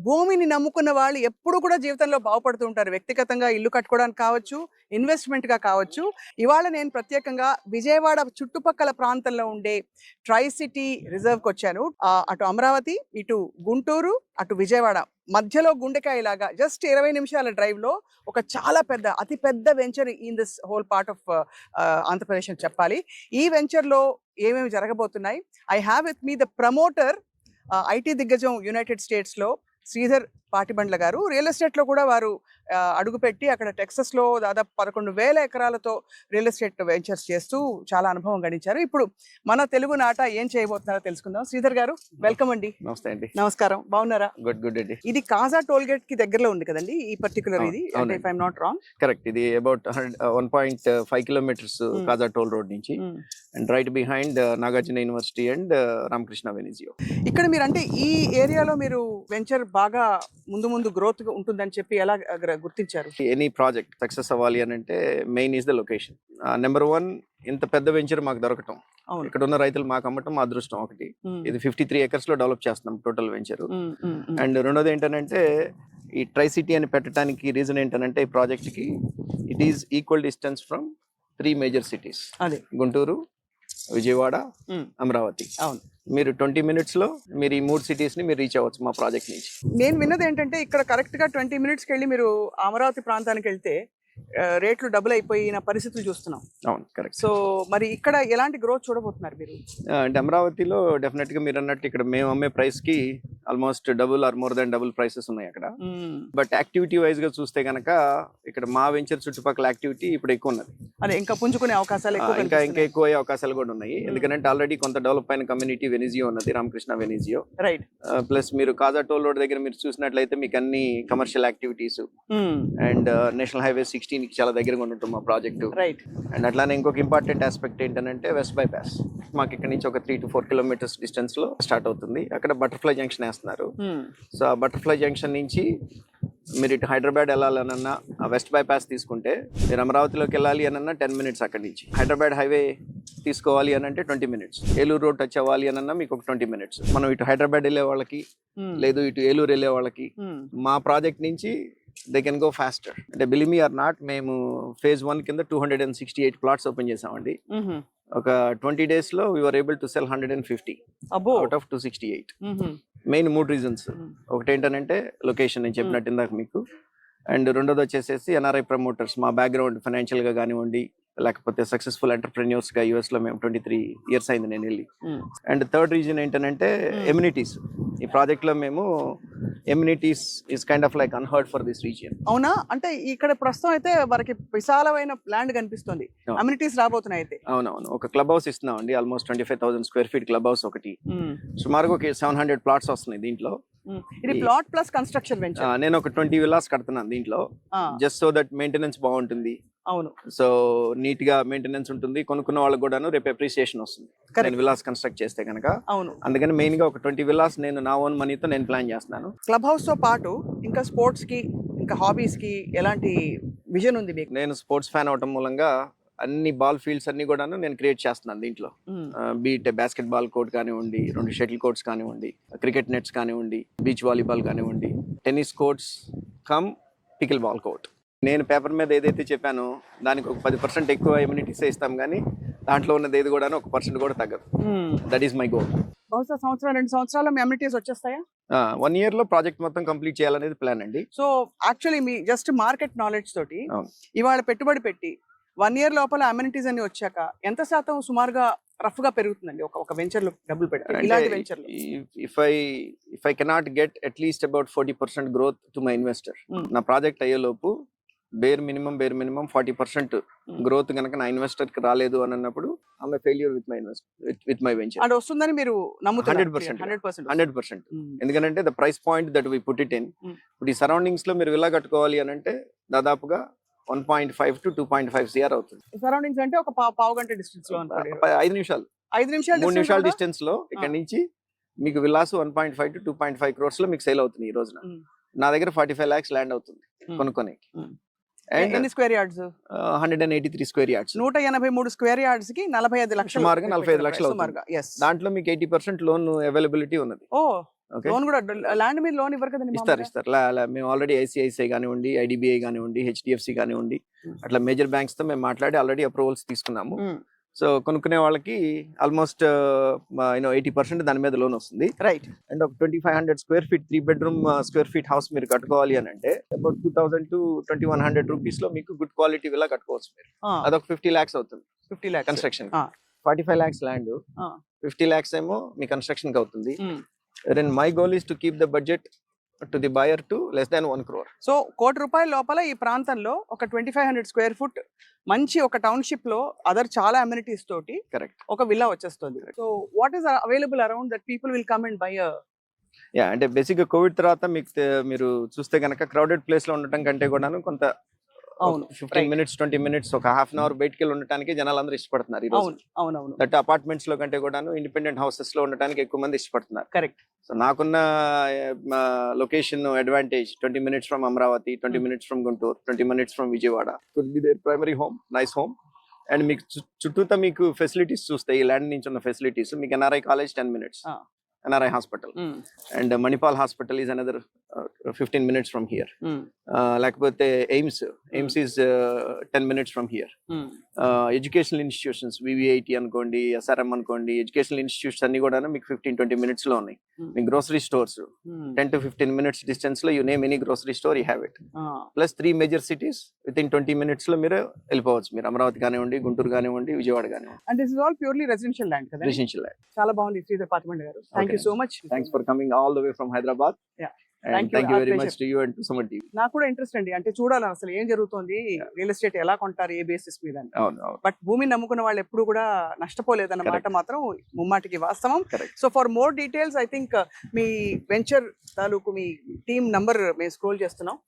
భూమిని నమ్ముకున్న వాళ్ళు ఎప్పుడు కూడా జీవితంలో బాగుపడుతూ ఉంటారు. వ్యక్తిగతంగా ఇల్లు కట్టుకోవడానికి కావచ్చు, ఇన్వెస్ట్మెంట్‌గా కావచ్చు. ఇవాళ నేను ప్రత్యేకంగా విజయవాడ చుట్టుపక్కల ప్రాంతంలో ఉండే ట్రై సిటీ రిజర్వ్‌కొచ్చాను. అటు అమరావతి, ఇటు గుంటూరు, అటు విజయవాడ మధ్యలో గుండెకాయలాగా జస్ట్ 20 నిమిషాల డ్రైవ్‌లో ఒక చాలా పెద్ద, అతి పెద్ద venture in this whole part of Andhra Pradesh అని చెప్పాలి. ఈ వెంచర్‌లో ఏమేమి జరగబోతున్నాయి? I have with me the promoter, IT దిగ్గజం యునైటెడ్ స్టేట్స్‌లో శ్రీధర్ పాటిబండ్ల గారు. రియల్ ఎస్టేట్లో కూడా వారు అడుగుపెట్టి అక్కడ టెక్సస్లో దాదాపు 11,000 ఎకరాలతో రియల్ ఎస్టేట్ వెంచర్స్ చేస్తూ చాలా అనుభవం గడించారు. ఇప్పుడు మన తెలుగు నాట ఏం చేయబోతున్నారో తెలుసుకుందాం. శ్రీధర్ గారు, వెల్కమ్ అండి. నమస్తే అండి. నమస్కారం, బాగున్నారా? గుడ్ అండి. ఇది కాజా టోల్ గేట్ కి దగ్గరలో ఉంది కదండి ఈ పర్టికులర్ ఇది, if I'm not wrong. Correct. ఇది about 1.5 kilometres Kaza toll road నుంచి, and right behind Nagarjuna university and Ramakrishna వెనిజియో. ఇక్కడ మీరు అంటే ఈ ఏరియాలో మీరు వెంచర్ బాగా ముందు గ్రోత్ ఉంటుందని చెప్పి ఎలా గుర్తించారు? ఎనీ ప్రాజెక్ట్ సక్సెస్ అవ్వాలి అని అంటే main is the location. Number 1, ఇంత పెద్ద వెంచర్ మాకు దొరకటం, ఇక్కడ ఉన్న రైతులు మాకు అమ్మటం మా అదృష్టం ఒకటి. ఇది 53 acres లో డెవలప్ చేస్తున్నాం టోటల్ వెంచర్. అండ్ రెండోది ఏంటంటే ఈ ట్రై సిటీ అని పెట్టడానికి రీజన్ ఏంటంటే ఈ ప్రాజెక్ట్ కి it is equal distance from 3 major cities, Guntur, Vijayawada, Amaravati. అవును, మీరు 20 minutes లో మీరు ఈ 3 cities ని మీరు రీచ్ అవ్వచ్చు మా ప్రాజెక్ట్ నుంచి. నేను విన్నది ఏంటంటే ఇక్కడ కరెక్ట్ గా 20 minutes వెళ్ళి మీరు అమరావతి ప్రాంతానికి వెళ్తే రేట్లు డబుల్ అయిపోయిన పరిస్థితులు చూస్తున్నాం. అవును, కరెక్ట్. సో మరి ఇక్కడ ఎలాంటి గ్రోత్ చూడబోతున్నారు మీరు? అంటే అమరావతిలో డెఫినెట్ గా మీరు అన్నట్టు ఇక్కడ మేము అమ్మే ప్రైస్ కి almost double or more than double prices ఉన్నాయి అక్కడ. బట్ యాక్టివిటీ వైజ్ గా చూస్తే కనుక ఇక్కడ మా వెంచర్ చుట్టుపక్కల యాక్టివిటీ ఇప్పుడు ఎక్కువ ఉన్నది. అదే ఇంకా పుంజుకునే అవకాశాలు ఇంకా ఎక్కువ అయ్యే అవకాశాలు కూడా ఉన్నాయి. ఎందుకంటే ఆల్రెడీ కొంత డెవలప్ అయిన కమ్యూనిటీ వెనిజియో ఉన్నది, రామకృష్ణ వెనిజియో. రైట్. ప్లస్ మీరు కాజా టోల్ రోడ్ దగ్గర మీరు చూసినట్లయితే మీకు అన్ని commercial activities and national highway 16 కి చాలా దగ్గరగా ఉంటుంది మా ప్రాజెక్టు. రైట్. అండ్ అట్లానే ఇంకొక ఇంపార్టెంట్ ఆస్పెక్ట్ ఏంటంటే వెస్ట్ బైపాస్ మాకు ఇక్కడ నుంచి ఒక 3 to 4 kilometers డిస్టెన్స్ లో స్టార్ట్ అవుతుంది. అక్కడ బటర్ఫ్లై జంక్షన్ వేస్తున్నారు. సో ఆ బటర్ఫ్లై జంక్షన్ నుంచి మీరు ఇటు హైదరాబాద్ వెళ్ళాలనన్నా ఆ వెస్ట్ బైపాస్ తీసుకుంటే, మీరు అమరావతిలోకి వెళ్ళాలి అనన్నా 10 minutes అక్కడి నుంచి. హైదరాబాద్ హైవే తీసుకోవాలి అని అంటే 20 minutes. ఏలూరు రోడ్ టచ్ అవ్వాలి అనన్నా మీకు ఒక 20 minutes. మనం ఇటు హైదరాబాద్ వెళ్ళే వాళ్ళకి లేదు ఇటు ఏలూరు వెళ్ళే వాళ్ళకి మా ప్రాజెక్ట్ నుంచి దే కెన్ గో ఫాస్టర్. అంటే బిలీవ్ మీ ఆర్ నాట్, మేము phase 1 కింద 268 plots ఓపెన్ చేసామండి. ఒక 20 days లో we were able to sell 150 out of 268. Main 3 reasons. ఒకటి ఏంటంటే లొకేషన్, నేను చెప్పినట్టు ఇందాక మీకు. అండ్ రెండోది వచ్చేసేసి ఎన్ఆర్ఐ ప్రమోటర్స్, మా బ్యాక్గ్రౌండ్ ఫైనాన్షియల్ గా కానివ్వండి, లేకపోతే సక్సెస్ఫుల్ ఎంటర్ప్రెన్యూర్స్ గా US లో మేము 23 years అయింది నేను వెళ్ళి. అండ్ థర్డ్ రీజన్ ఏంటంటే ఎమ్యూనిటీస్. ఈ ప్రాజెక్ట్ లో మేము amenities is kind of like unheard for this region. అవునా? అంటే ఇక్కడ ప్రస్తుతం అయితే మనకి విశాలమైన ల్యాండ్ కనిపిస్తుంది, అమ్యూనిటీస్ రాబోతున్నాయి అయితే. అవునవును, ఒక క్లబ్ హౌస్ ఇస్తున్నాం అండి, almost 25,000 square feet club house ఒకటి. సుమారుగా ఒక 700 plots వస్తున్నాయి దీంట్లో. ఇది ప్లాట్ ప్లస్ కన్స్ట్రక్షన్ వెంచర్. నేను ఒక 20 villas కడుతున్నాను దీంట్లో, జస్ట్ సో దట్ మెయింటెనెన్స్ బాగుంటుంది. అవును, సో నీట్ గా మెయింటెనెన్స్ ఉంటుంది, కొనుక్కున్న వాళ్ళకి కూడాను రేపు అప్రిసియేషన్ వస్తుంది నేను విల్లాస్ కన్స్ట్రక్ట్ చేస్తే కనుక. అవును, అందుకని మెయిన్ గా ఒక 20 villas నేను నా ఓన్ మనీతో నేను ప్లాన్ చేస్తున్నాను. క్లబ్ హౌస్ తో పాటు ఇంకా స్పోర్ట్స్ కి, ఇంకా హాబీస్ కి ఎలాంటి విజన్ ఉంది మీకు? నేను స్పోర్ట్స్ ఫ్యాన్ అవటం మూలంగా అన్ని బాల్ ఫీల్డ్స్ అన్ని కూడాను నేను క్రియేట్ చేస్తున్నాను దీంట్లో. బీట్ బాస్కెట్ బాల్ కోర్ట్ కానివ్వండి, 2 shuttle courts కానివ్వండి, క్రికెట్ నెట్స్ కానివ్వండి, బీచ్ వాలీబాల్ కానివ్వండి, tennis courts come pickle ball court. నేను పేపర్ మీద ఏదైతే చెప్పానో దానికి ఒక 10% ఎక్కువ ఎమ్యూనిటీస్ ఇస్తాం, కానీ దాంట్లో ఉన్నది ఏది కూడా 1% కూడా తగ్గదు. That is my goal. బహుశా సంవత్సరం 2 సంవత్సరాల ఎమ్యూనిటీస్ వచ్చేస్తాయా? 1 year లో ప్రాజెక్ట్ మొత్తం కంప్లీట్ చేయాలనేది ప్లాన్ అండి. సో యాక్చువల్లీ మీ జస్ట్ మార్కెట్ నాలెడ్జ్ తోటి ఇవాళ పెట్టుబడి పెట్టి 1 year లోపల అమ్యూనిటీస్ అన్ని వచ్చాక ఎంత శాతం సుమారుగా రఫ్ గా పెరుగుతుందండి ఒక వెంచర్ లో డబ్బులు పెట్టి? ఇలాంటి venture if I cannot get at least about 40% growth to my investor, నా ప్రాజెక్ట్ అయ్యేలోపు బేర్ మినిమం 40% గ్రోత్ కనుక నా ఇన్వెస్టర్ కి రాలేదు అని అన్నప్పుడు I am failure with my venture. అది వస్తుందని మీరు నమ్ముతున్నారు? 100%. ఎందుకంటే the price point that we put it in, ఇప్పుడు ఈ సరౌండింగ్స్ లో మీరు విల్లా కట్టుకోవాలి అని అంటే దాదాపుగా 1.5 to 2.5 CR అవుతుంది. సరౌండింగ్స్ అంటే ఒక పావు గంట డిస్టెన్స్ లో, 5 నిమిషాలు 3 నిమిషాల డిస్టెన్స్ లో ఇక్కడ నుంచి మీకు విల్లాస్ 1.5 to 2.5 crores లో మీకు సేల్ అవుతుంది ఈ రోజున. నా దగ్గర 45 lakhs ల్యాండ్ అవుతుంది కొనుక్కోనికి. ఎన్ని square yards? 183 square yards. 183 square yards కి 45 లక్షలు, సుమారుగా 45 లక్షలు అవుతుంది. దాంట్లో మీకు 80% లోన్ అవైలబిలిటీ ఉన్నది. ఓకే, లోన్ కూడా ల్యాండ్ మీద లోన్ ఇవ్వరు కదండి ఇస్తారు మామూలుగా? ఇస్తారు. మేము ఆల్రెడీ ఐసిఐసిఐ కానివ్వండి, ఐడిబిఐ కానివ్వండి, హెచ్డిఎఫ్సి కానివ్వండి, అట్లా మేజర్ బ్యాంక్స్ తో మేము మాట్లాడి ఆల్రెడీ అప్రూవల్స్ తీసుకున్నాము. మ్మ్. సో కొనుక్కునే వాళ్ళకి ఆల్మోస్ట్ 80% దాని మీద లోన్ వస్తుంది. రైట్. అండ్ ఒక 2500 square feet 3 bedroom square feet house మీరు కట్టుకోవాలి అని అంటే అబౌట్ 2000 to 2100 రూపీస్ లో మీకు గుడ్ క్వాలిటీ విలా కట్టుకోవచ్చు మీరు. అదొక 50 lakhs అవుతుంది 50 lakhs కన్స్ట్రక్షన్. ఆ. 45 lakhs ల్యాండ్, ఆ. 50 lakhs ఏమో మీ కన్స్ట్రక్షన్ కి అవుతుంది. Hmm. Then my goal is to keep the budget to the buyer to less than 1 crore. So ₹1,00,00,000 లోపల ఈ ప్రాంతంలో ఒక 2500 స్క్వేర్ ఫుట్ మంచి ఒక టౌన్షిప్ లో అదర్ చాలా అమ్యూనిటీస్ తోటి కరెక్ట్. ఒక విల్లా వచ్చేస్తుంది. So what is available around that people will come and by yeah, అంటే బేసిక్ గా కోవిడ్ తర్వాత మీకు మీరు చూస్తే కనుక క్రౌడెడ్ ప్లేస్ లో ఉండటం కంటే కూడాను కొంత అవును 15 minutes 20 minutes ఒక హాఫ్ అన్ అవర్ బయటికి వెళ్ళి ఉండటానికి జనాలు అందరూ ఇష్టపడుతున్నారు ఈ రోజు. అవును అవునవును దట్ అపార్ట్మెంట్స్ లో కంటే కూడాను ఇండిపెండెంట్ హౌసెస్ లో ఉండటానికి ఎక్కువ మంది ఇష్టపడుతున్నారు. కరెక్ట్. సో నాకున్న location advantage 20 minutes from Amaravati, 20 minutes from Guntur, 20 minutes from Vijayawada. Could be their primary home, nice home. And మీకు చుట్టూతా మీకు ఫెసిలిటీస్ చూస్తే ఈ ల్యాండ్ నుంచి ఉన్న ఫెసిలిటీస్ మీకు NRI college 10 minutes, NRI hospital, and Manipal hospital is another 15 minutes from here. Lekapothe AIMS is 10 minutes from here. Educational institutions VVIT అనుకోండి, SRM అనుకోండి, ఎడ్యుకేషనల్ ఇన్స్టిట్యూట్స్ అన్ని కూడా మీకు 15-20 minutes లో ఉన్నాయి. మీ grocery stores 10 to 15 minutes distance లో you name any grocery store you have it. Plus 3 major cities within 20 minutes లో మీరు వెళ్ళిపోవచ్చు. మీరు అమరావతి కానివ్వండి, గుంటూరు కానివ్వండి, విజయవాడ కానివ్వండి. And this is all purely residential land కదా? Residential land. చాలా బాగుంది శ్రీధర్ పాతిమండ గారు. Thank you so much. Thanks for coming all the way from Hyderabad. Yeah. And thank you very much to you and to Suman TV. నాకు కూడా interest అండి, అంటే చూడాలి అసలు ఏం జరుగుతుంది, రియల్ ఎస్టేట్ ఎలా కొంటారు, ఏ బేసిస్ మీద. బట్ భూమిని నమ్ముకున్న వాళ్ళు ఎప్పుడు కూడా నష్టపోలేదన్నమాట మాత్రం ముమ్మాటికి వాస్తవం. So for more details I think me venture తాలూకు మీ టీమ్ నంబర్ మేము స్క్రోల్ చేస్తున్నాం.